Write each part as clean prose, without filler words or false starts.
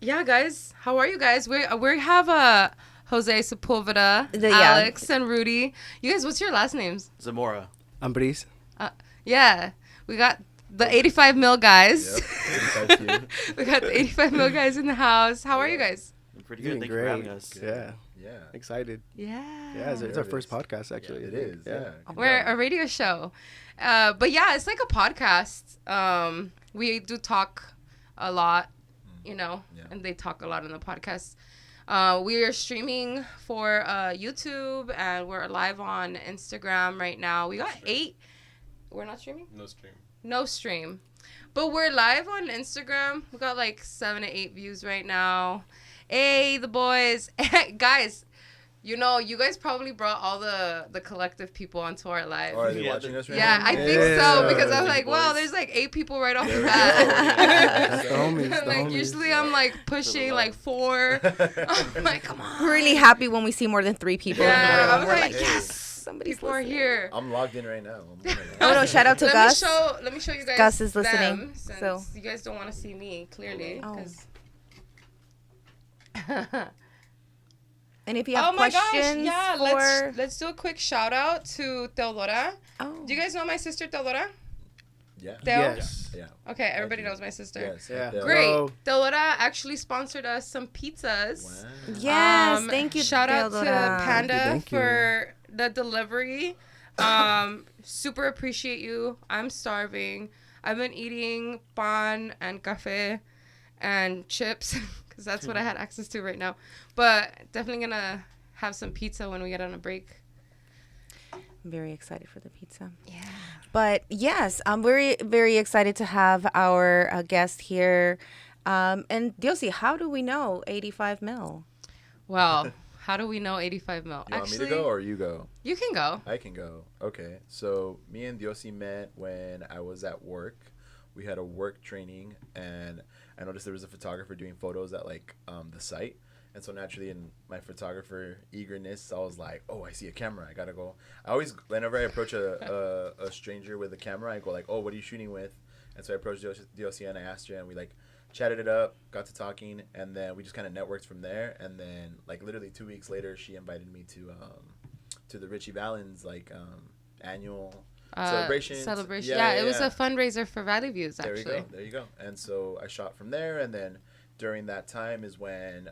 Yeah, guys. How are you guys? We have Jose Sepulveda, Alex, and Rudy. You guys, what's your last names? Zamora. Ambris. Yeah, we got the 85 mil guys. Yep. We got the 85 mil guys in the house. How are you guys? Pretty good. Thank you for having us. Yeah. Excited. Yeah. Yeah, it's our first podcast, actually. Yeah, it is. Yeah. We're a radio show. But yeah, it's like a podcast. We do talk a lot, and they talk a lot on the podcast. We are streaming for YouTube, and we're live on Instagram right now. We got 8. We're not streaming? No stream. But we're live on Instagram. We got like 7 to 8 views right now. Hey, the boys. Guys, you guys probably brought all the collective people onto our live. Oh, are they watching us right now? Yeah, I think so, because I was like, wow, there's like 8 people right off the bat. That's the homies. Usually I'm like pushing like 4. I'm like, come on. We're really happy when we see more than 3 people. Yeah, I was we're like, yes, somebody's people are listening. here. I'm logged in right now. Oh no! Shout out to Gus. Let me show you guys. Gus is listening. Since So you guys don't want to see me clearly. And if you have questions, let's do a quick shout out to Teodora. Oh. Do you guys know my sister Teodora? Yeah. Yes. Yeah. Okay, everybody knows my sister. Yes. Yeah. Great. Hello. Teodora actually sponsored us some pizzas. Wow. Yes, thank you. Shout out to Teodora. Panda Thank you. for the delivery. Super appreciate you. I'm starving. I've been eating pan and cafe and chips because that's what I had access to right now. But definitely gonna have some pizza when we get on a break. I'm very excited for the pizza. Yeah. But yes, I'm very, very excited to have our guest here. And Diosy, how do we know 85 mil? Well, how do we know 85 mil? You want me to go or you go? You can go. I can go. Okay. So me and Diosy met when I was at work. We had a work training, and I noticed there was a photographer doing photos at like the site. And so naturally, in my photographer eagerness, I was like, "Oh, I see a camera. I gotta go." I always, whenever I approach a stranger with a camera, I go like, "Oh, what are you shooting with?" And so I approached Diosy and I asked her, and we like chatted it up, got to talking, and then we just kind of networked from there. And then like literally 2 weeks later, she invited me to the Richie Valens like annual celebration. Yeah, it was a fundraiser for Valley Views, actually. There you go. And so I shot from there, and then during that time is when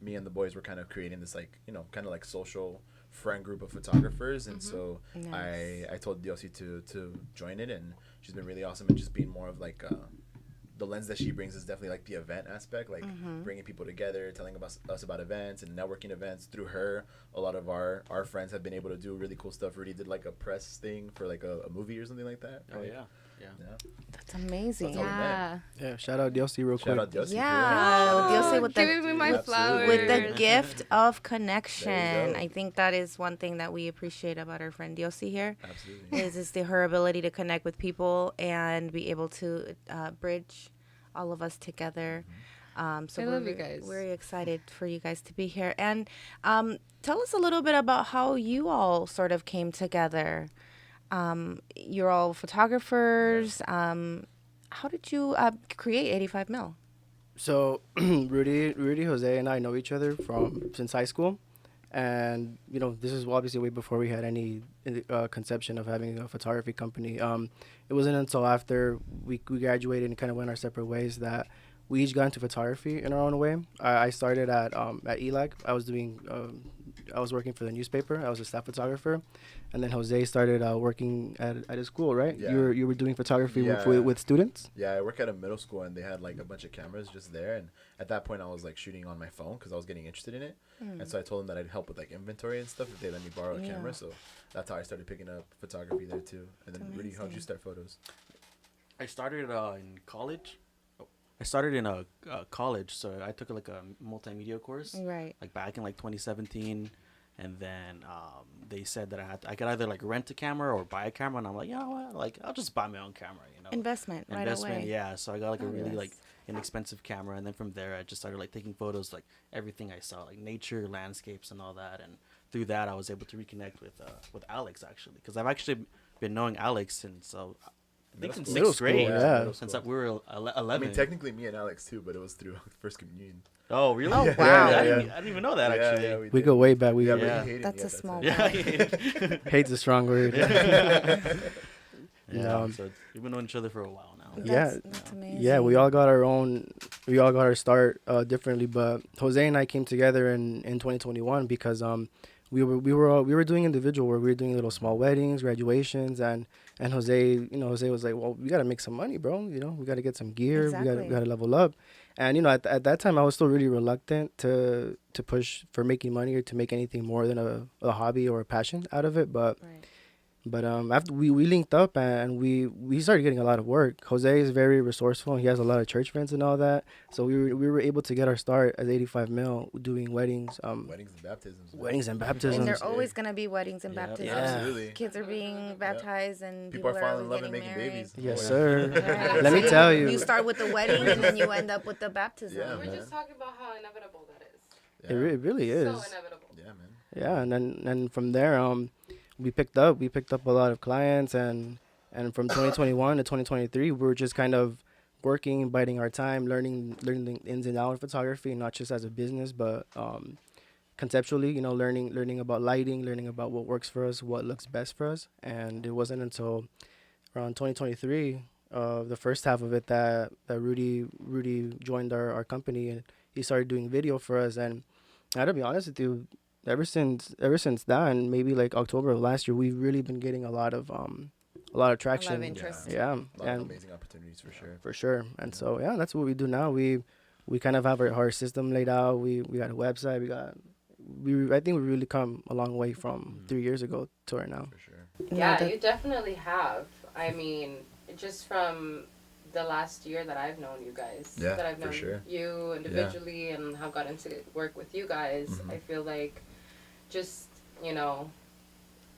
me and the boys were kind of creating this like kind of like social friend group of photographers. And so nice. I told Diosy to join it, and she's been really awesome, and just being more of like the lens that she brings is definitely like the event aspect, like bringing people together, telling us about events and networking events. Through her, a lot of our friends have been able to do really cool stuff. Rudy did like a press thing for like a movie or something like that. Right? Oh yeah. That's amazing. So that's Yeah, shout out Diosy real quick. Shout out Diosy. Yeah, Diosy with giving me my flowers. with the gift of connection. There you go. I think that is one thing that we appreciate about our friend Diosy here. Absolutely. Is her ability to connect with people and be able to bridge all of us together. So I love you guys. We're very excited for you guys to be here. And tell us a little bit about how you all sort of came together. You're all photographers. How did you create 85 mil? So Rudy, Jose, and I know each other since high school, and this is obviously way before we had any conception of having a photography company. It wasn't until after we graduated and kind of went our separate ways that we each got into photography in our own way. I started at ELAC. I was working for the newspaper. I was a staff photographer, and then Jose started working at his school, right? Yeah. You were doing photography with students. Yeah, I work at a middle school, and they had like a bunch of cameras just there. And at that point, I was like shooting on my phone because I was getting interested in it. And so I told them that I'd help with like inventory and stuff if they let me borrow a camera. So that's how I started picking up photography there too. And then Rudy, how'd you start photos? I started in college. I started in college, so I took like a multimedia course, Right. like back in like 2017, and then they said that I could either like rent a camera or buy a camera, and I'm like, you know what, like I'll just buy my own camera, Investment right away. Yeah. So I got like a really Fabulous. like inexpensive camera, and then from there I just started like taking photos like everything I saw, like nature, landscapes, and all that, and through that I was able to reconnect with Alex actually, because I've actually been knowing Alex since I think since Middle sixth grade. school, yeah. middle Since school. we were 11. I mean, technically me and Alex too, but it was through first communion. Oh, really? Oh, Yeah, wow. I didn't even know that, actually. Yeah, We did. go way back. We Yeah, yeah, but Yeah. he hated That's me a at that small time. Yeah. hate's a strong word. Yeah, No. so we've been knowing each other for a while now. That's amazing. Yeah, we all got our start differently, but Jose and I came together in 2021 because we were doing individual work. We were doing little small weddings, graduations, and Jose was like, well, we got to make some money, bro. We got to get some gear. Exactly. We got to level up. And at that time I was still really reluctant to push for making money or to make anything more than a hobby or a passion out of it, but Right. after we linked up and we started getting a lot of work. Jose is very resourceful. And he has a lot of church friends and all that. So we were able to get our start at 85 mil doing weddings. Weddings and baptisms. man. Weddings and baptisms. And there are always going to be weddings and Yeah. baptisms. Yeah. Absolutely. Kids are being baptized and People are are falling in love getting and making married. babies. Yes, Yeah. sir. Right. Let me So tell you. You start with the wedding and then you end up with the baptism. Yeah, We're man. just talking about how inevitable that is. It really is. So inevitable. Yeah, man. Yeah, and then from there, we picked up a lot of clients, and from 2021 to 2023, we were just kind of working, biding our time, learning the ins and outs of photography, not just as a business, but conceptually, learning about lighting, learning about what works for us, what looks best for us. And it wasn't until around 2023, the first half of it, that Rudy joined our company, and he started doing video for us. And I gotta be honest with you, ever since that, and maybe like October of last year, we've really been getting a lot of traction. A lot of interest. Yeah, A lot of and amazing opportunities for sure. for sure. And so that's what we do now. We kind of have our system laid out. We got a website. I think we really come a long way from 3 years ago to right now. For sure. Yeah, you definitely have. I mean, just from the last year that I've known you guys, Yeah, that I've for known sure. you individually and have gotten to work with you guys, Mhm. I feel like just,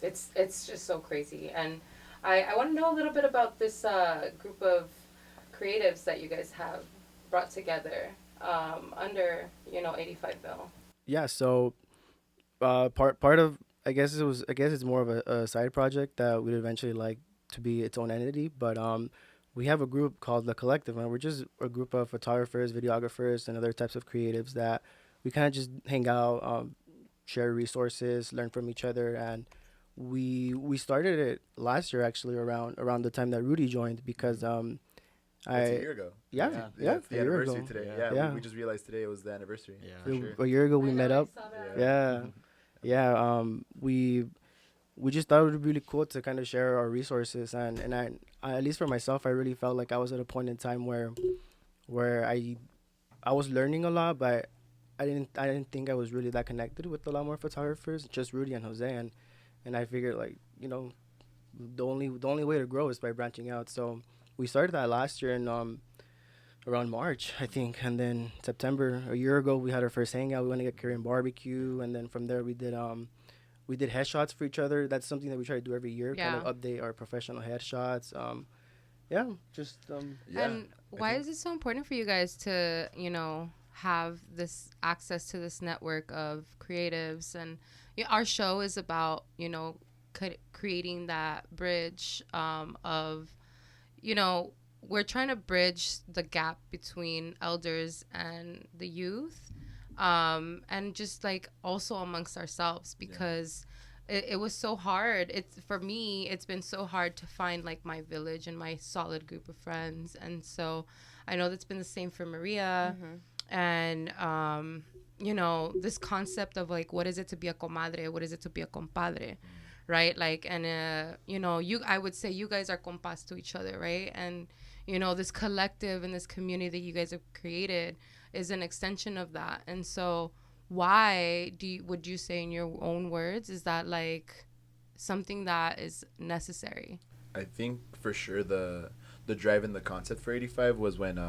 it's just so crazy. And I want to know a little bit about this group of creatives that you guys have brought together under, 85 mil. Yeah. So part of, I guess it's more of a side project that we'd eventually like to be its own entity, but we have a group called The Collective, and we're just a group of photographers, videographers, and other types of creatives that we kind of just hang out, share resources, learn from each other. And we started it last year, actually, around the time that Rudy joined, because That's a year ago. yeah, It's the a year anniversary ago. today. Yeah. Yeah. We just realized today it was the anniversary. Yeah. For sure. A year ago we met up. Yeah. Yeah. We just thought it would be really cool to kind of share our resources, and I at least for myself, I really felt like I was at a point in time where I was learning a lot, but I didn't think I was really that connected with a lot more photographers, just Rudy and Jose, and I figured, like, the only way to grow is by branching out. So we started that last year in around March, I think, and then September, a year ago, we had our first hangout. We went to get Korean barbecue, and then from there we did headshots for each other. That's something that we try to do every year, kind of update our professional headshots. Yeah. And why is it so important for you guys to, have this access to this network of creatives? And our show is about, creating that bridge of, we're trying to bridge the gap between elders and the youth, and just like also amongst ourselves, because it was so hard. For me, it's been so hard to find like my village and my solid group of friends. And so I know that's been the same for Maria. And this concept of like, what is it to be a comadre, what is it to be a compadre, right? Like, and I would say you guys are compas to each other, right? And this collective and this community that you guys have created is an extension of that. And so why would you say, in your own words, is that like something that is necessary? I think for sure the drive and the concept for 85 was when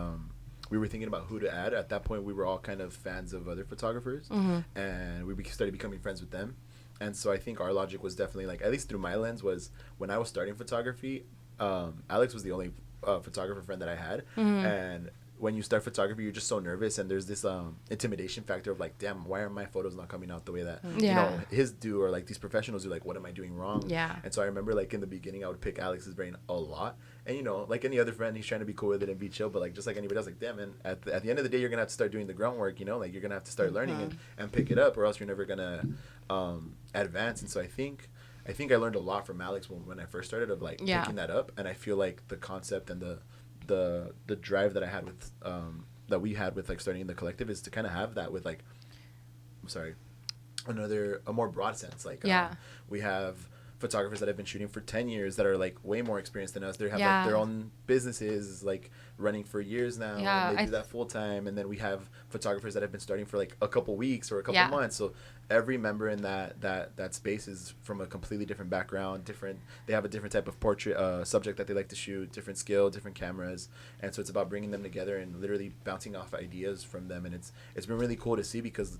we were thinking about who to add. At that point, we were all kind of fans of other photographers, and we started becoming friends with them. And so I think our logic was definitely, like, at least through my lens, was when I was starting photography, Alex was the only photographer friend that I had, and when you start photography, you're just so nervous, and there's this intimidation factor of like, damn, why are my photos not coming out the way that you know his do, or like these professionals do? Like, what am I doing wrong? Yeah. And so I remember like in the beginning, I would pick Alex's brain a lot, and you know, like any other friend, he's trying to be cool with it and be chill, but like just like anybody else, like, damn, man, at the end of the day, you're gonna have to start doing the groundwork. You know, like you're gonna have to start learning and pick it up, or else you're never gonna advance. And so I think I learned a lot from Alex when I first started of like picking that up, and I feel like the concept and the drive that I had with that we had with like starting the collective is to kind of have that with like, I'm sorry, a more broad sense. Like we have photographers that have been shooting for 10 years that are like way more experienced than us. They have like their own businesses like running for years now. And they do that full time. And then we have photographers that have been starting for like a couple weeks or a couple months. So every member in that space is from a completely different background, they have a different type of portrait subject that they like to shoot, different skill, different cameras. And so it's about bringing them together and literally bouncing off ideas from them. And it's been really cool to see because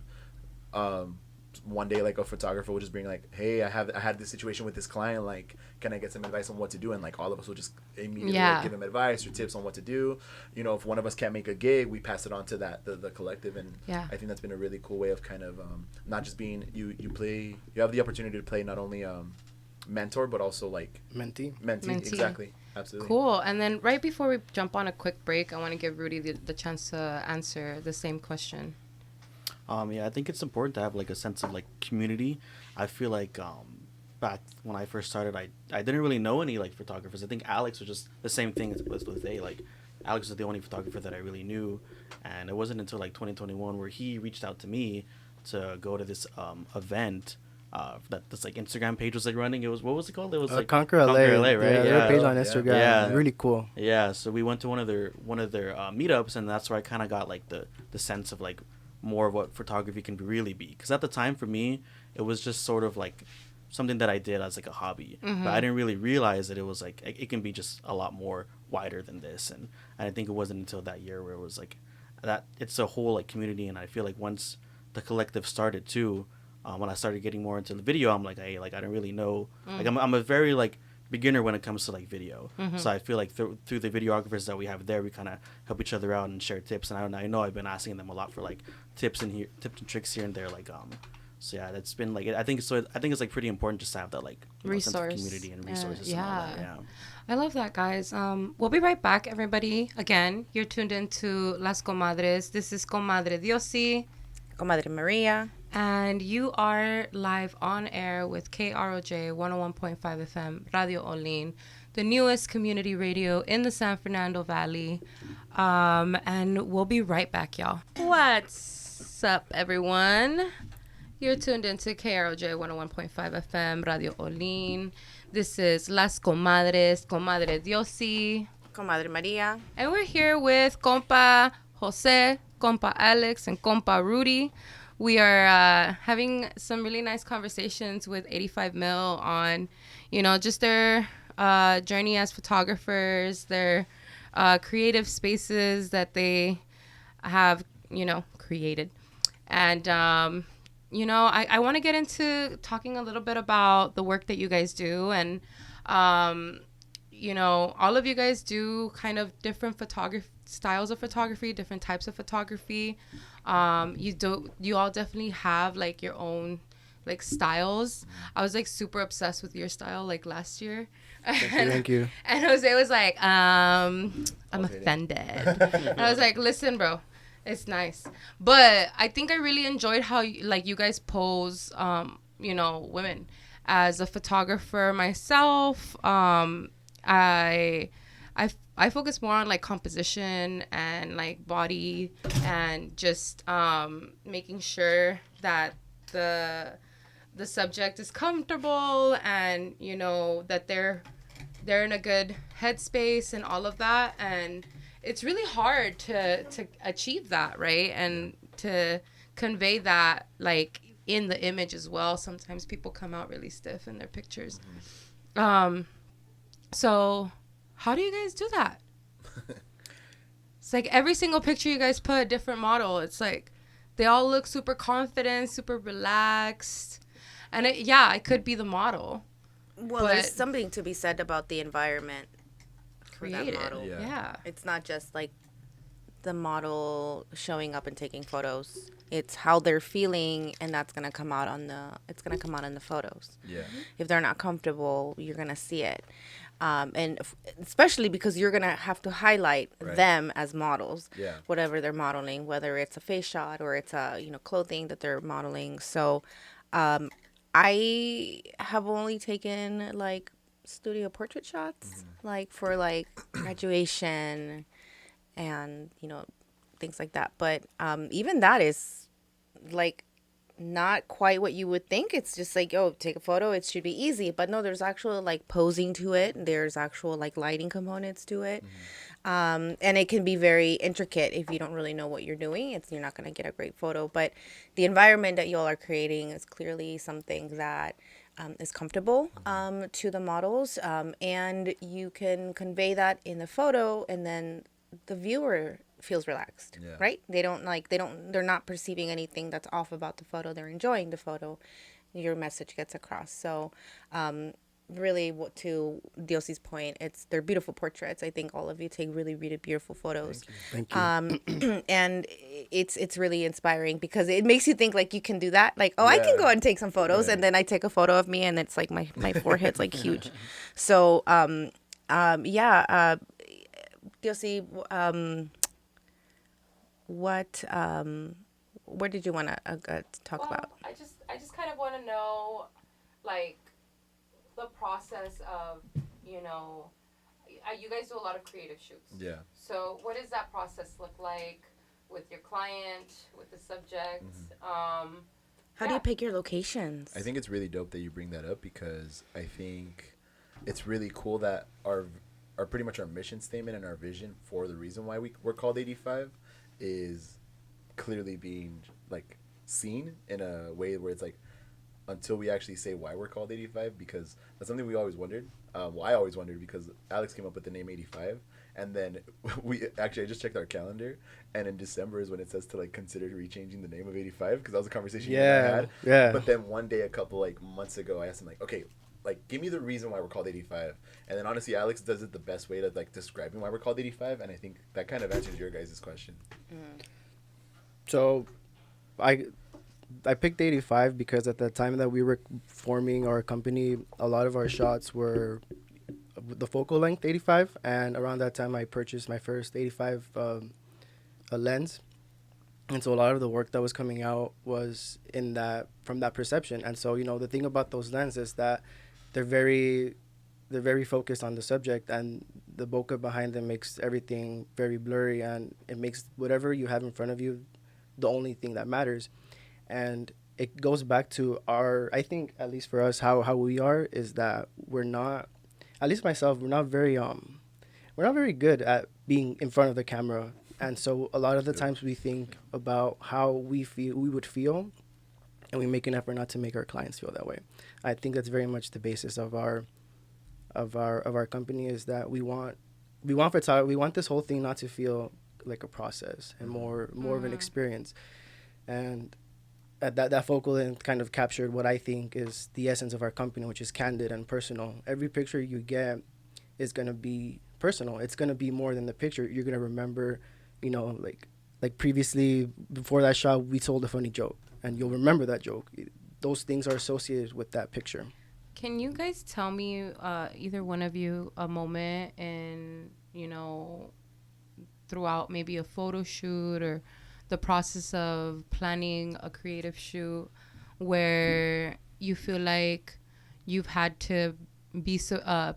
one day like a photographer will just bring like, hey, I had this situation with this client, like, can I get some advice on what to do? And like all of us will just immediately like, give him advice or tips on what to do. You know, if one of us can't make a gig, we pass it on to the collective. And I think that's been a really cool way of kind of not just being you have the opportunity to play not only mentor but also like mentee. Exactly, absolutely. Cool. And then right before we jump on a quick break, I want to give Rudy the chance to answer the same question. I think it's important to have like a sense of like community. I feel like back when I first started, I didn't really know any like photographers. I think Alex was just the same thing as with A. Like Alex was the only photographer that I really knew, and it wasn't until like 2021 where he reached out to me to go to this event. That this like Instagram page was like running. It was, what was it called? It was like Conquer LA, right? Yeah, their page on Instagram. Yeah, really cool. Yeah, so we went to one of their meetups, and that's where I kind of got like the sense of like more of what photography can really be. Because at the time for me, it was just sort of like something that I did as like a hobby, but I didn't really realize that it was like it can be just a lot more wider than this. And I think it wasn't until that year where it was like that it's a whole like community. And I feel like once the collective started too, when I started getting more into the video, I'm like, hey, like I don't really know, like I'm a very like beginner when it comes to like video. So I feel like through the videographers that we have there, we kind of help each other out and share tips. And I know I've been asking them a lot for like tips and tricks here and there, like so yeah, that's been like I think it's like pretty important just to have that like resource, sense of community and resources. And all that, yeah. I love that, guys. We'll be right back, everybody. Again, you're tuned into Las Comadres. This is Comadre Diosy, Comadre Maria, and you are live on air with KROJ 101.5 FM Radio Olin, the newest community radio in the San Fernando Valley. And we'll be right back, y'all. What's up, everyone? You're tuned into KROJ 101.5 FM Radio Olin. This is Las Comadres, Comadre Diosy, Comadre Maria, and we're here with Compa Jose, Compa Alex, and Compa Rudy. We are having some really nice conversations with 85 Mil on, just their journey as photographers, their creative spaces that they have, created. And, I want to get into talking a little bit about the work that you guys do. And, all of you guys do kind of different styles of photography, different types of photography. You all definitely have like your own like styles. I was like super obsessed with your style like last year. Thank you. And Jose was like, I'm offended. And I was like, listen, bro, it's nice. But I think I really enjoyed how you guys pose, women. As a photographer myself, I focus more on like composition and like body and just making sure that the subject is comfortable and that they're in a good headspace and all of that. And it's really hard to achieve that, right? And to convey that like in the image as well. Sometimes people come out really stiff in their pictures. So how do you guys do that? It's like every single picture you guys put a different model. It's like they all look super confident, super relaxed. And it could be the model. Well, there's something to be said about the environment created. for that model. Yeah. It's not just like the model showing up and taking photos. It's how they're feeling, and that's gonna come out on the. It's gonna come out in the photos. Yeah. If they're not comfortable, you're gonna see it, especially because you're gonna have to highlight Right. them as models. Yeah. Whatever they're modeling, whether it's a face shot or it's a clothing that they're modeling. So, I have only taken like studio portrait shots, like for like graduation and things like that. But even that is like not quite what you would think. It's just like, oh, take a photo, it should be easy. But no, there's actual like posing to it. There's actual like lighting components to it. And it can be very intricate if you don't really know what you're doing. You're not going to get a great photo. But the environment that you all are creating is clearly something that is comfortable to the models. And you can convey that in the photo, and then the viewer feels relaxed, Yeah. right? They're not perceiving anything that's off about the photo. They're enjoying the photo. Your message gets across. So, really, to Diosy's point, they're beautiful portraits. I think all of you take really, really beautiful photos. Thank you. And it's really inspiring because it makes you think like you can do that. Like, oh, I can Yeah. go and take some photos, Right. and then I take a photo of me, and it's like my forehead's like huge. So, yeah, Diosy, where did you want to talk about? I just kind of want to know, like, the process of, you guys do a lot of creative shoots. Yeah. So what does that process look like with your client, with the subject? How do you pick your locations? I think it's really dope that you bring that up because I think it's really cool that our pretty much our mission statement and our vision for the reason why we're called 85 is clearly being like seen in a way where it's like until we actually say why we're called 85, because that's something we always wondered. Well, I always wondered because Alex came up with the name 85, and then I just checked our calendar, and in December is when it says to like consider rechanging the name of 85 because that was a conversation you and I had. Yeah. But then one day, a couple like months ago, I asked him like, okay, like give me the reason why we're called 85, and then honestly, Alex does it the best way to like describing why we're called 85, and I think that kind of answers your guys' question. So, I picked 85 because at the time that we were forming our company, a lot of our shots were the focal length 85, and around that time I purchased my first 85 a lens, and so a lot of the work that was coming out was from that perception. And so the thing about those lenses is that they're very focused on the subject, and the bokeh behind them makes everything very blurry, and it makes whatever you have in front of you the only thing that matters. And it goes back to I think, at least for us, how we are, is that we're not, at least myself, we're not very good at being in front of the camera. And so a lot of the times we think about how we would feel, and we make an effort not to make our clients feel that way. I think that's very much the basis of our company, is that we want photography, we want this whole thing not to feel like a process and more of an experience. And that focal length kind of captured what I think is the essence of our company, which is candid and personal. Every picture you get is going to be personal. It's going to be more than the picture. You're going to remember, like previously, before that shot, we told a funny joke, and you'll remember that joke. Those things are associated with that picture. Can you guys tell me, either one of you, a moment in, throughout maybe a photo shoot or the process of planning a creative shoot where you feel like you've had to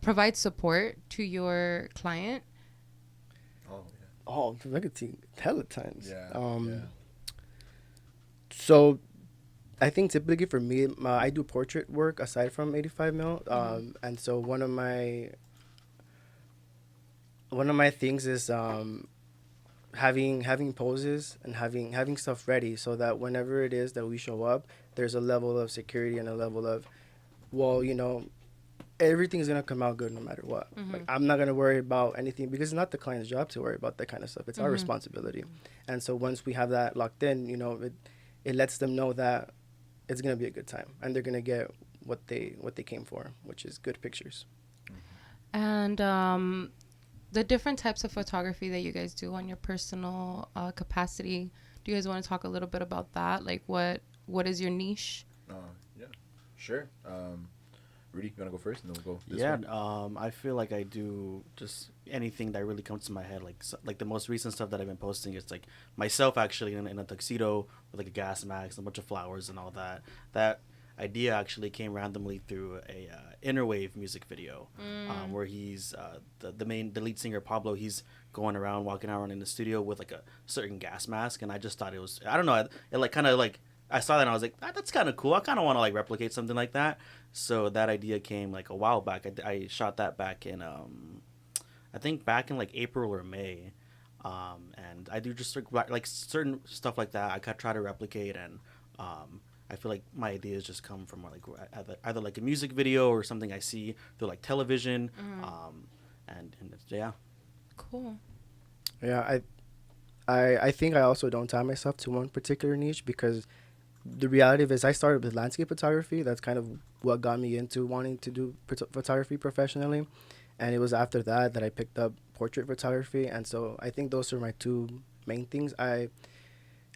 provide support to your client? Oh, I could see hella times. Yeah. So I think typically for me, I do portrait work aside from 85 mil. And so one of my things is having poses and having stuff ready, so that whenever it is that we show up, there's a level of security and a level of, everything's gonna come out good no matter what. Like, I'm not gonna worry about anything because it's not the client's job to worry about that kind of stuff. It's our responsibility. And so once we have that locked in, it lets them know that it's gonna be a good time and they're gonna get what they came for, which is good pictures. And the different types of photography that you guys do on your personal capacity. Do you guys want to talk a little bit about that? Like, what is your niche? Yeah, sure. Rudy, you want to go first, and then we'll go this Yeah, way? I feel like I do just anything that really comes to my head. Like the most recent stuff that I've been posting is like myself actually in a tuxedo with like a gas mask, and a bunch of flowers and all that. That idea actually came randomly through a Interwave music video, where he's the lead singer Pablo. He's going around, walking around in the studio with like a certain gas mask, and I just thought it was, I don't know, it like kind of like, I saw that and I was like, that's kind of cool. I kind of want to like replicate something like that. So that idea came like a while back. I shot that back in I think back in like April or May, and I do just like certain stuff like that. I could try to replicate, and I feel like my ideas just come from like either like a music video or something I see through like television, and yeah. Cool. Yeah, I think I also don't tie myself to one particular niche, because the reality of it is I started with landscape photography. That's kind of what got me into wanting to do photography professionally. And it was after that I picked up portrait photography. And so I think those are my two main things. I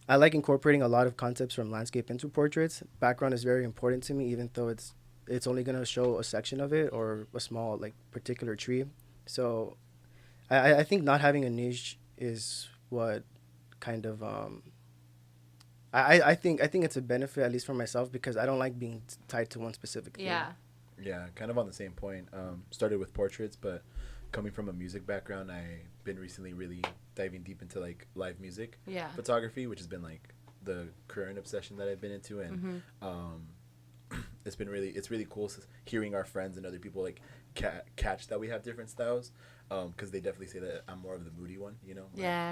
like incorporating a lot of concepts from landscape into portraits. Background is very important to me, even though it's only going to show a section of it or a small like particular tree. So I think not having a niche is what kind of I think it's a benefit, at least for myself, because I don't like being tied to one specific thing. Yeah. Yeah, kind of on the same point. Started with portraits, but coming from a music background, I've been recently really diving deep into like live music photography, which has been like the current obsession that I've been into, and it's really cool hearing our friends and other people like catch that we have different styles, because they definitely say that I'm more of the moody one, you know.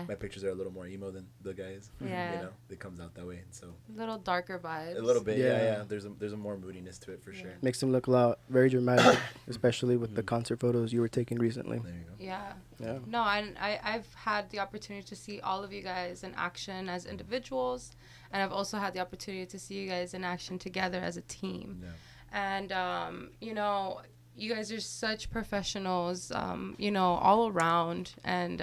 My pictures are a little more emo than the guys. You know, it comes out that way, and so a little darker vibes. a little bit. Yeah. There's a more moodiness to it for sure. Makes them look a lot very dramatic, especially with the concert photos you were taking recently. There you go. Yeah. No, I've had the opportunity to see all of you guys in action as individuals, and I've also had the opportunity to see you guys in action together as a team. Yeah. And you know, you guys are such professionals, you know, all around, and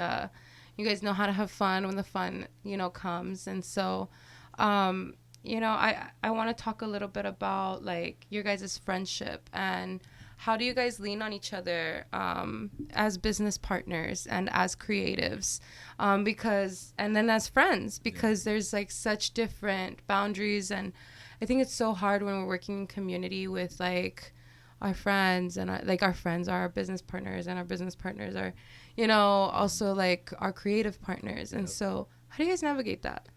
you guys know how to have fun when the fun, you know, comes. And so, you know, I want to talk a little bit about like your guys' friendship, and how do you guys lean on each other as business partners and as creatives, because, and then as friends, because there's like such different boundaries. And I think it's so hard when we're working in community with like our friends, and our friends are our business partners, and our business partners are, you know, also like our creative partners. And so how do you guys navigate that?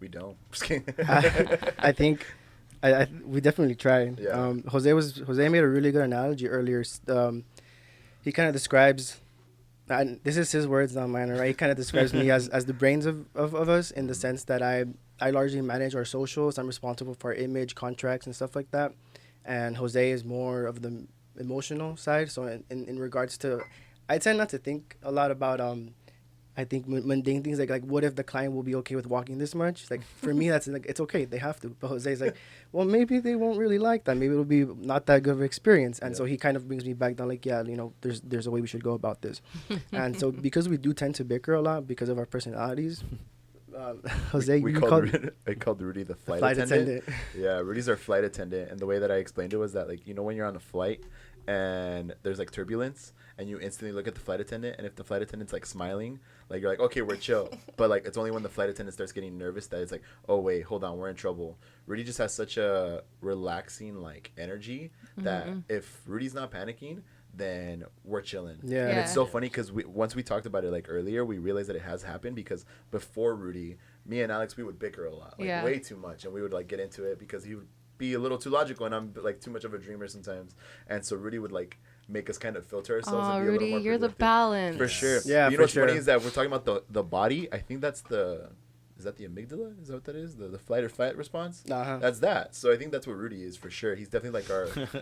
We don't. Just kidding. I think we definitely try. Yeah. Jose made a really good analogy earlier. He kind of describes, and this is his words, not mine, right? He kind of describes me as the brains of us, in the sense that I largely manage our socials. I'm responsible for our image, contracts, and stuff like that. And Jose is more of the emotional side. So in regards to, I tend not to think a lot about I think mundane things like what if the client will be okay with walking this much? Like for me, that's like, it's okay, they have to. But Jose's like, well, maybe they won't really like that. Maybe it'll be not that good of an experience. And so he kind of brings me back down, like, yeah, you know, there's a way we should go about this. And so because we do tend to bicker a lot because of our personalities, Jose, I called Rudy the flight attendant. Yeah, Rudy's our flight attendant, and the way that I explained it was that, like, you know, when you're on a flight and there's like turbulence, and you instantly look at the flight attendant, and if the flight attendant's like smiling, like you're like, okay, we're chill. But like it's only when the flight attendant starts getting nervous that it's like, oh wait, hold on, we're in trouble. Rudy just has such a relaxing like energy that if Rudy's not panicking, then we're chilling. Yeah. And it's so funny because once we talked about it like earlier, we realized that it has happened, because before Rudy, me and Alex, we would bicker a lot, like way too much, and we would like get into it because he would be a little too logical, and I'm like too much of a dreamer sometimes. And so Rudy would like make us kind of filter ourselves and be Rudy, a little more you're the productive. balance. For sure. Yeah, you know what's funny is that we're talking about the body. I think that's the is that the amygdala? Is that what that is? The flight or fight response? Uh-huh. That's that. So I think that's what Rudy is for sure. He's definitely like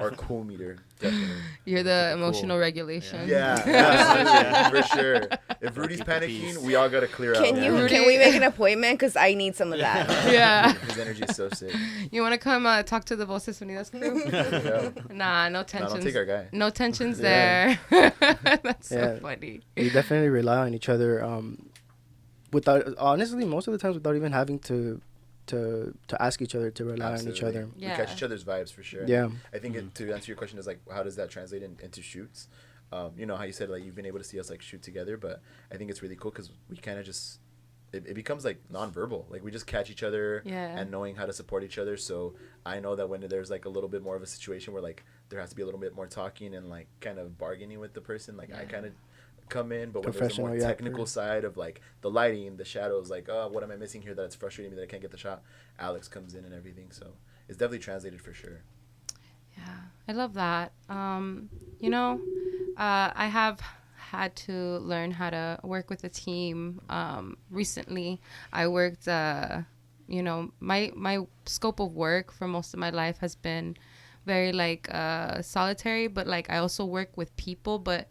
our cool meter. Definitely. You're the emotional cool. regulation. Yeah, absolutely, for sure. If Rudy's panicking, we all gotta clear out. Can we make an appointment? Because I need some of that. Yeah. His energy is so sick. You want to come talk to the Voces Unidas crew? Yeah. Nah, no No, tensions. don't take our guy. No tensions Yeah. there. That's so Yeah. funny. We definitely rely on each other. Without honestly, most of the times without even having to ask each other to rely on each other. Yeah. We catch each other's vibes for sure. Yeah. I think to answer your question is like, how does that translate into shoots? You know how you said like you've been able to see us like shoot together, but I think it's really cool because we kind of just it becomes like nonverbal. Like we just catch each other and knowing how to support each other. So I know that when there's like a little bit more of a situation where like there has to be a little bit more talking and like kind of bargaining with the person, like I kind of come in, but when there's a more technical side of like the lighting, the shadows, like, oh, what am I missing here that's frustrating me that I can't get the shot, Alex comes in and everything. So it's definitely translated for sure. Yeah, I love that. You know, I have had to learn how to work with a team. Recently, I worked, you know, my scope of work for most of my life has been very like solitary, but like I also work with people, but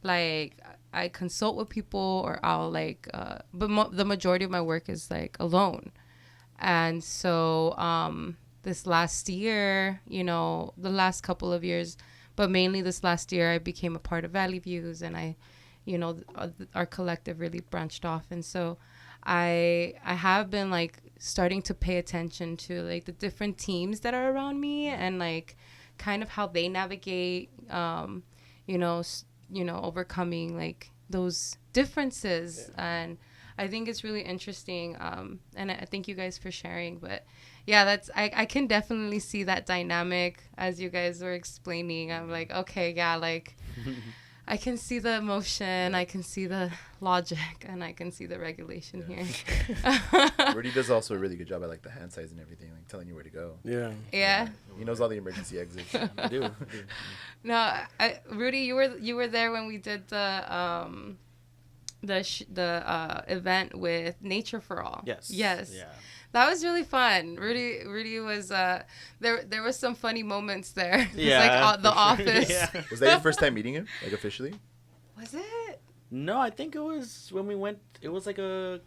like I consult with people or I'll like, but the majority of my work is like alone. And so this last year, you know, the last couple of years, but mainly this last year, I became a part of Valley Views and I, you know, our collective really branched off. And so I have been like starting to pay attention to like the different teams that are around me and like kind of how they navigate, you know, overcoming like those differences. And I think it's really interesting. And I thank you guys for sharing, but yeah, I can definitely see that dynamic as you guys were explaining. I'm like, okay, yeah, like I can see the emotion, I can see the logic, and I can see the regulation here. Rudy does also a really good job at like the hand size and everything, like telling you where to go. Yeah. Yeah. He knows all the emergency exits. I do. No, Rudy, you were there when we did the event with Nature for All. Yes. Yes. Yeah. That was really fun. Rudy was there was some funny moments there. Yeah. Like the office. Yeah. Was that your first time meeting him, like officially? Was it? No, I think it was when we went. It was like a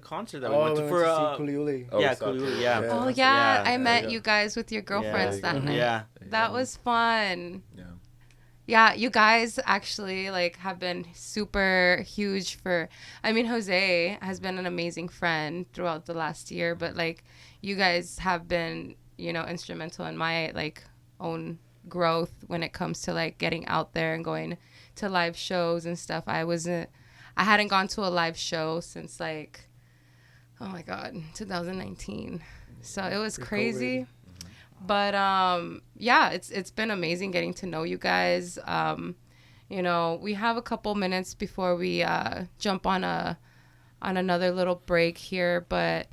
concert that we Oh, went to we for. went to see Kuliuli. Oh, Yeah, stop. Kuliuli, yeah. Oh yeah, Yeah, I met yeah. you guys with your girlfriends that night. Yeah. That was fun. Yeah. Yeah, you guys actually like have been super huge I mean, Jose has been an amazing friend throughout the last year, but like you guys have been, you know, instrumental in my like own growth when it comes to like getting out there and going to live shows and stuff. I hadn't gone to a live show since like, oh my God, 2019. So it was crazy. But yeah, it's been amazing getting to know you guys. You know, we have a couple minutes before we jump on another little break here. But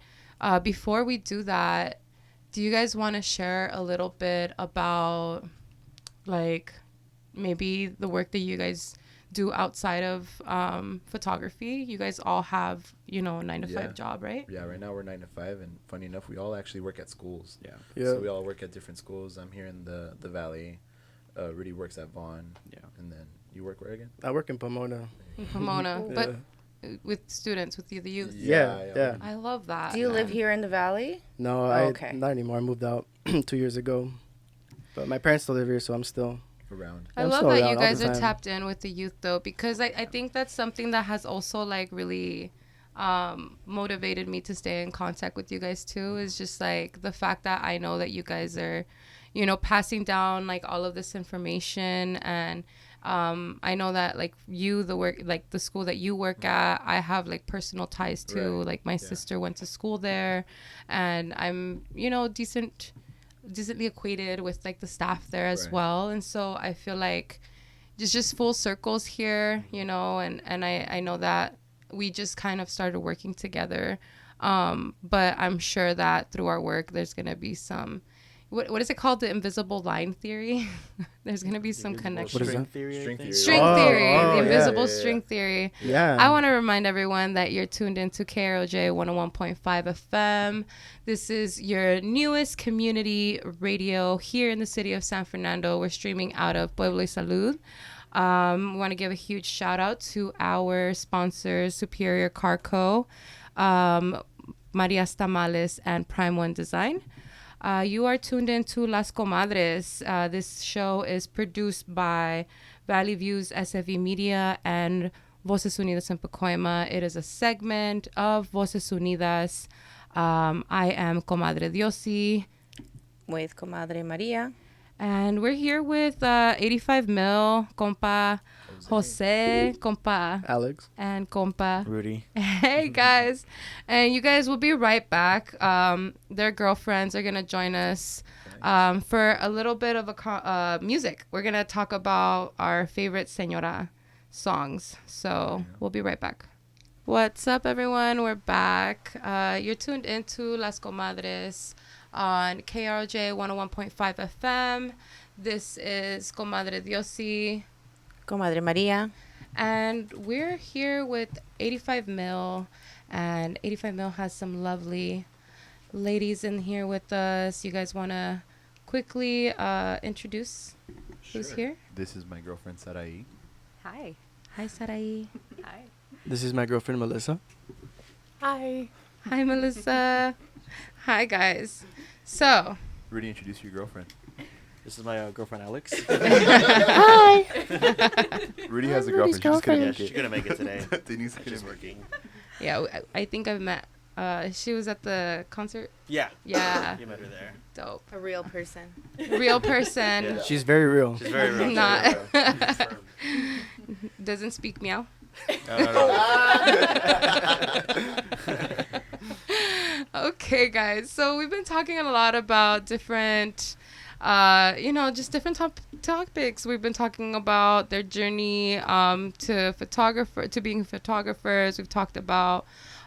before we do that, do you guys want to share a little bit about like maybe the work that you guys do outside of photography? You guys all have, you know, a 9-to-5 job, right? Yeah, right now we're 9 to 5, and funny enough, we all actually work at schools. Yeah. So we all work at different schools. I'm here in the Valley. Rudy works at Vaughn. Yeah. And then you work where again? I work in Pomona. In Pomona, Yeah. but with students, with the youth. Yeah. I love that. Do you live here in the valley? No, okay. not anymore. I moved out 2 years ago. But my parents still live here, so I'm still Around. I I'm love still that around you all guys the are time. tapped in with the youth though, because I think that's something that has also like really motivated me to stay in contact with you guys too, is just like the fact that I know that you guys are, you know, passing down like all of this information. And I know that like the school that you work at, I have like personal ties to. Right. Like my sister went to school there, and I'm, you know, decently acquainted with like the staff there as well. And so I feel like just full circles here, you know, and I know that we just kind of started working together. But I'm sure that through our work, there's going to be some, what is it called? The invisible line theory. There's gonna be some connection. What is that? Theory, String theory. String Oh, theory, oh, the yeah. invisible string theory. Yeah. I want to remind everyone that you're tuned into KROJ 101.5 FM. This is your newest community radio here in the city of San Fernando. We're streaming out of Pueblo y Salud. We want to give a huge shout out to our sponsors, Superior Carco, Maria's Tamales, and Prime One Design. You are tuned into Las Comadres. This show is produced by Valley Views SFE Media and Voces Unidas en Pacoima. It is a segment of Voces Unidas. I am Comadre Diosy. With Comadre Maria. And we're here with 85 Mil, compa Jose, compa Alex. and compa Rudy. Hey guys, and you guys will be right back. Their girlfriends are gonna join us for a little bit of a music. We're gonna talk about our favorite señora songs. So we'll be right back. What's up, everyone? We're back. You're tuned into Las Comadres on KROJ 101.5 FM. This is Comadre Diosy. Comadre Maria. And we're here with 85 Mil, and 85 Mil has some lovely ladies in here with us. You guys want to quickly introduce who's here? This is my girlfriend, Sarai. Hi. Hi, Sarai. Hi. This is my girlfriend, Melissa. Hi. Hi, Melissa. Hi, guys. So, Rudy, introduce your girlfriend. This is my girlfriend, Alex. Hi. Rudy has a girlfriend. She just couldn't Yeah, make she's it. gonna make it today. Denise She's couldn't make working. yeah, I think I've met. She was at the concert. Yeah. Yeah. You met her there. Dope. A real person. Real person. Yeah. She's very real. She's very real. Not- Very real. Doesn't speak meow. Okay, guys. So we've been talking a lot about different, just different topics. We've been talking about their journey to being photographers. We've talked about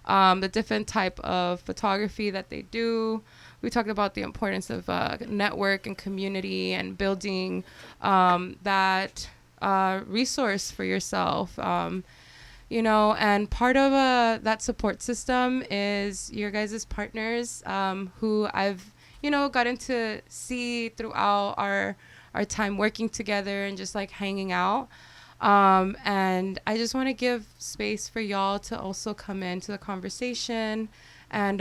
the different type of photography that they do. We talked about the importance of network and community and building that resource for yourself. And part of that support system is your guys' partners, who I've, gotten to see throughout our time working together and just like hanging out. And I just want to give space for y'all to also come into the conversation. And,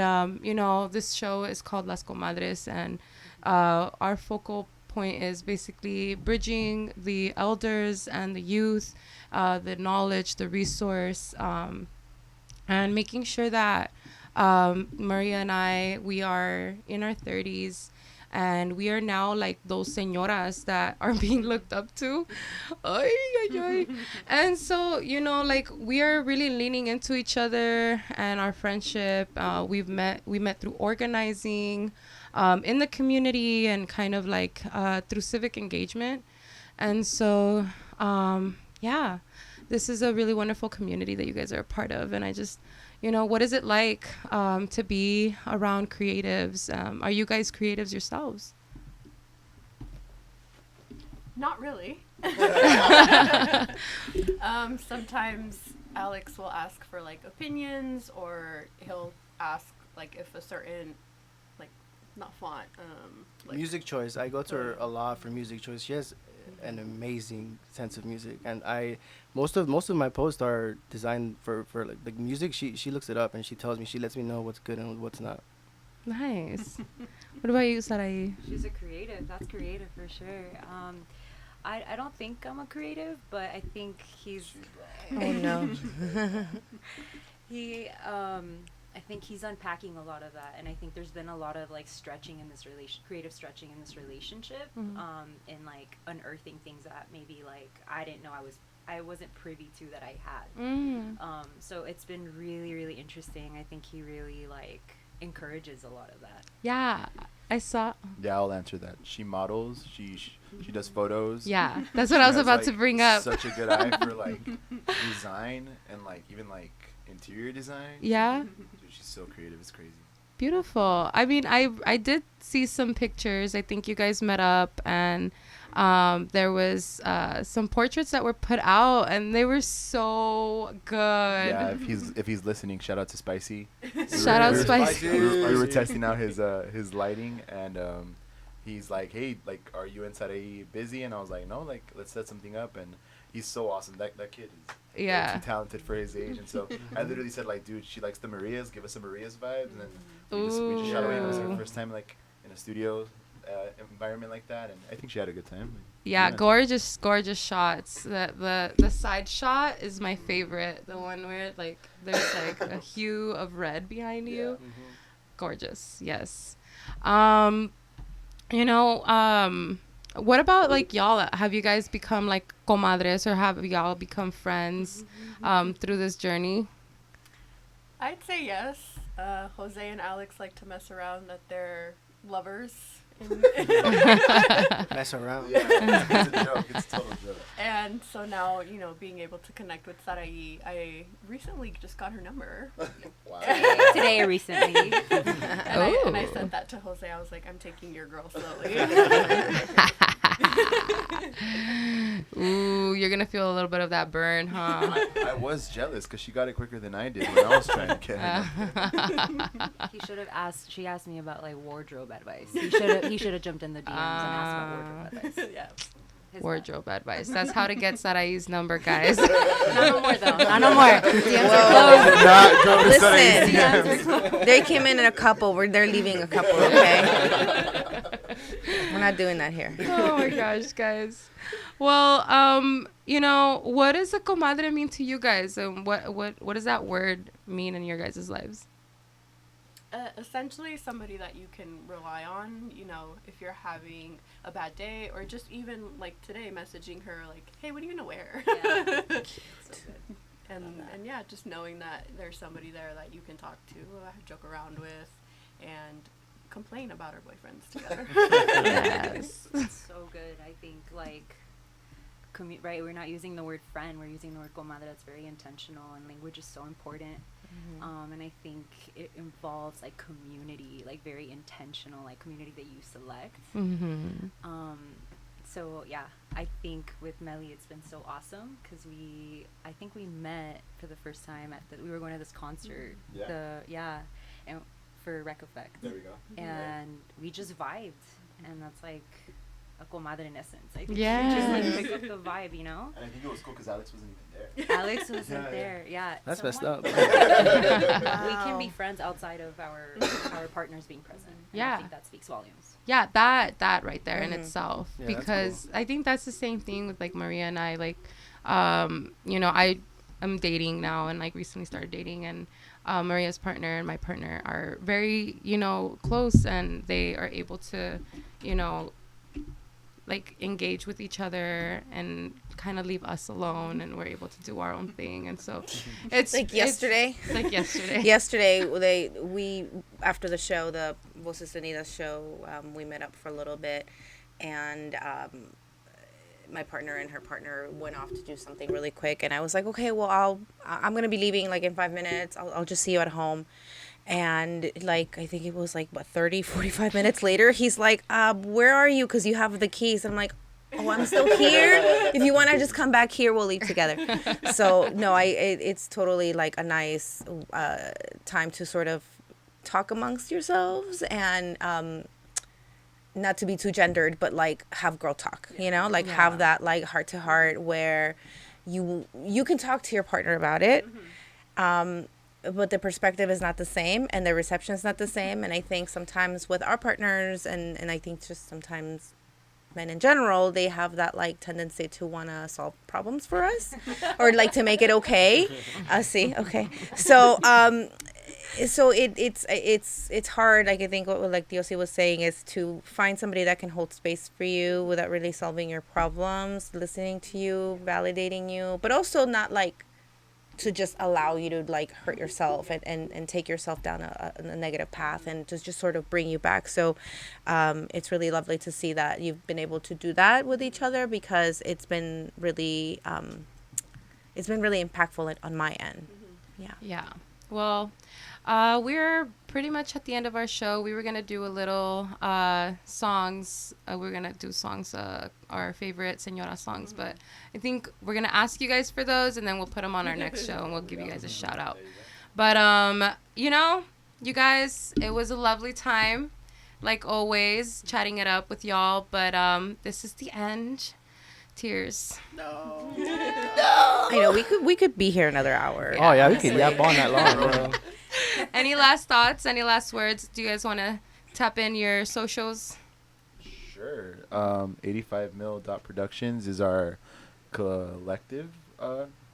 this show is called Las Comadres, and our focal point is basically bridging the elders and the youth, the knowledge, the resource, and making sure that Maria and I, we are in our 30s, and we are now like those señoras that are being looked up to. Ay, ay, ay. And so, we are really leaning into each other and our friendship. We met through organizing in the community and kind of like through civic engagement. And so, this is a really wonderful community that you guys are a part of. And I just, what is it like to be around creatives? Are you guys creatives yourselves? Not really. Sometimes Alex will ask for like opinions, or he'll ask like if a certain not font Music choice. I go to her a lot for music choice. She has an amazing sense of music, and most of my posts are designed for like music. She looks it up and she tells me, she lets me know what's good and what's not. Nice. What about you, Sarai? She's a creative. That's creative for sure. I don't think I'm a creative, but I think he's. Oh no. I think he's unpacking a lot of that, and I think there's been a lot of like stretching in this creative stretching in this relationship, and like unearthing things that maybe like I didn't know I wasn't privy to that I had. So it's been really, really interesting. I think he really like encourages a lot of that. Yeah, I saw. Yeah, I'll answer that. She models. She does photos. Yeah, that's what I was about to bring up. Such a good eye for like design and like even like interior design. Yeah. Dude, she's so creative. It's crazy. Beautiful. I mean, I did see some pictures. I think you guys met up, and there was some portraits that were put out, and they were so good. Yeah, if he's listening, shout out to Spicy. Shout out Spicy. We were testing out his lighting, and he's like, "Hey, like, are you and Sarai busy?" And I was like, "No, like, let's set something up." And he's so awesome. That kid is way too talented for his age. And so I literally said, like, dude, she likes the Marias. Give us some Marias vibes. And then we just shot away. It was her first time, like, in a studio environment like that. And I think she had a good time. Yeah, gorgeous shots. The side shot is my favorite. The one where, like, there's, like, a hue of red behind you. Mm-hmm. Gorgeous, yes. You know, what about, like, y'all? Have you guys become, like, comadres, or have y'all become friends through this journey? I'd say yes. Jose and Alex like to mess around that they're lovers. Mess around. Yeah, it's a joke. It's a total joke. And so now, you know, being able to connect with Sarai, I recently just got her number. Wow. Today or recently. And I sent that to Jose. I was like, I'm taking your girl slowly. Ooh, you're gonna feel a little bit of that burn, huh? I was jealous because she got it quicker than I did when I was trying to get her. He should have asked. She asked me about, like, wardrobe advice. He should have jumped in the DMs and asked about wardrobe advice. Yeah. Wardrobe advice. That's how to get Sarai's number, guys. Not no more though. Not no more. Not go to Sarai's Listen, they came in a couple. They're leaving a couple. Okay. We're not doing that here. Oh my gosh, guys. Well, you know, what does a comadre mean to you guys, and what does that word mean in your guys' lives? Essentially somebody that you can rely on, you know, if you're having a bad day, or just even like today messaging her like, hey, what are you gonna wear? Yeah. So good. And yeah, just knowing that there's somebody there that you can talk to, joke around with, and complain about our boyfriends together. Yes. It's so good. I think, like, right, we're not using the word friend, we're using the word comadre. That's very intentional, and language is so important. And I think it involves, like, community, like, very intentional, like, community that you select. So yeah, I think with Melly it's been so awesome because I think we met for the first time we were going to this concert. And for Rec Effect. There we go. And we just vibed, and that's like a comadre in essence. I think Yeah. just like pick up the vibe, you know? And I think it was cool because Alex wasn't even there. Alex wasn't there. Yeah. That's messed up. We can be friends outside of our partners being present. And Yeah. I think that speaks volumes. Yeah, that right there in itself. Yeah, that's Because I think that's the same thing with, like, Maria and I. Like, you know, I'm dating now, and, like, recently started dating, and Maria's partner and my partner are very, you know, close, and they are able to, you know, like, engage with each other and kind of leave us alone, and we're able to do our own thing. And so it's Like yesterday. Yesterday, we after the show, the Voces Unidas show, we met up for a little bit, and my partner and her partner went off to do something really quick, and I was like, okay, well, I'm gonna be leaving, like, in 5 minutes. I'll just see you at home. And, like, I think it was, like, 45 minutes later, he's like, where are you? Because you have the keys. And I'm like, oh, I'm still here. If you want to just come back here, we'll leave together. So, no, it's totally, like, a nice time to sort of talk amongst yourselves, and not to be too gendered, but, like, have girl talk, you know? Like, have that, like, heart-to-heart where you can talk to your partner about it. But the perspective is not the same, and the reception is not the same. And I think sometimes with our partners, and I think just sometimes men in general, they have that, like, tendency to want to solve problems for us or, like, to make it okay. See, okay. So it's hard. Like, I think what, like, Diosy was saying, is to find somebody that can hold space for you without really solving your problems, listening to you, validating you, but also not, like, to just allow you to, like, hurt yourself and take yourself down a negative path, and to just sort of bring you back. So it's really lovely to see that you've been able to do that with each other, because it's been really impactful on my end. yeah. Well, we're pretty much at the end of our show. We were gonna do a little songs. We're gonna do songs, our favorite Senora songs. But I think we're gonna ask you guys for those, and then we'll put them on our next show, and we'll give you guys a shout out. But you guys, it was a lovely time, like always, chatting it up with y'all. But this is the end. Tears. No. I know we could be here another hour. Oh yeah, we could yap on that long, bro. Any last thoughts? Any last words? Do you guys want to tap in your socials? Sure. 85mil.productions is our collective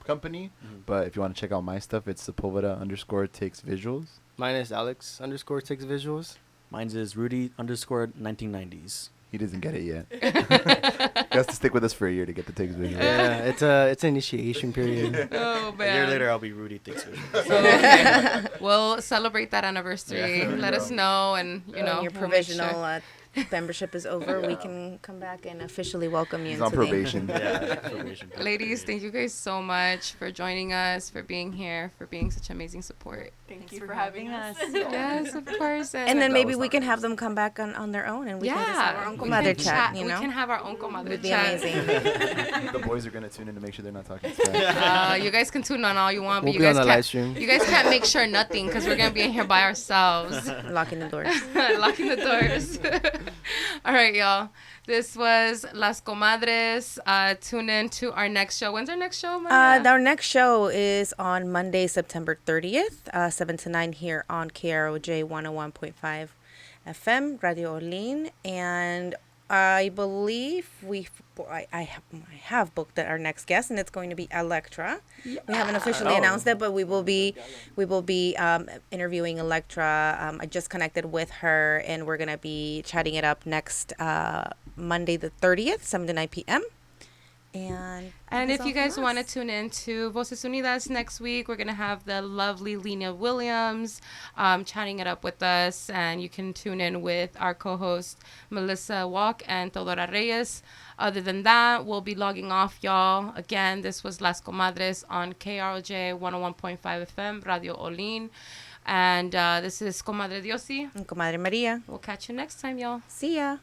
company. But if you want to check out my stuff, it's Sepulveda_takes visuals. Mine is Alex_takes visuals. Mine is Rudy_1990s. He doesn't get it yet. He has to stick with us for a year to get the takes visuals. Yeah, it's an initiation period. Oh, A man. year later, I'll be Rudy takes visuals. Okay. We'll celebrate that anniversary. Let us know, and When your we'll make provisional sure. membership is over, we can come back and officially welcome you. He's into on probation. Yeah, probation. Ladies, thank you guys so much for joining us, for being here, for being such amazing support. Thank Thanks you for for having having us. us. Yes, of course. And then That maybe was we not can have racist. them come back on their own, and we can just have our Yeah, own we comadre can chat. You know, We can have our own comadre would be chat. amazing. The boys are going to tune in to make sure they're not talking smack. You guys can tune on all you want, but We'll you be on guys the can't. live stream. You guys can't make sure nothing because we're gonna be in here by ourselves, Locking the doors. locking the doors. All right, y'all. This was Las Comadres. Tune in to our next show. When's our next show, Maria? Our next show is on Monday, September 30th, 7 to 9 here on KROJ 101.5 FM, Radio Orlean. And I believe I have booked our next guest, and it's going to be Electra. We haven't officially announced it, but we will be interviewing Electra. I just connected with her, and we're going to be chatting it up next Monday the 30th, 7 to 9 p.m. And if you guys want to tune in to Voces Unidas next week, we're going to have the lovely Lena Williams chatting it up with us. And you can tune in with our co-host Melissa Walk and Teodora Reyes. Other than that, we'll be logging off, y'all. Again, this was Las Comadres on KROJ 101.5 FM, Radio Olin. And this is Comadre Diosy. And Comadre Maria. We'll catch you next time, y'all. See ya.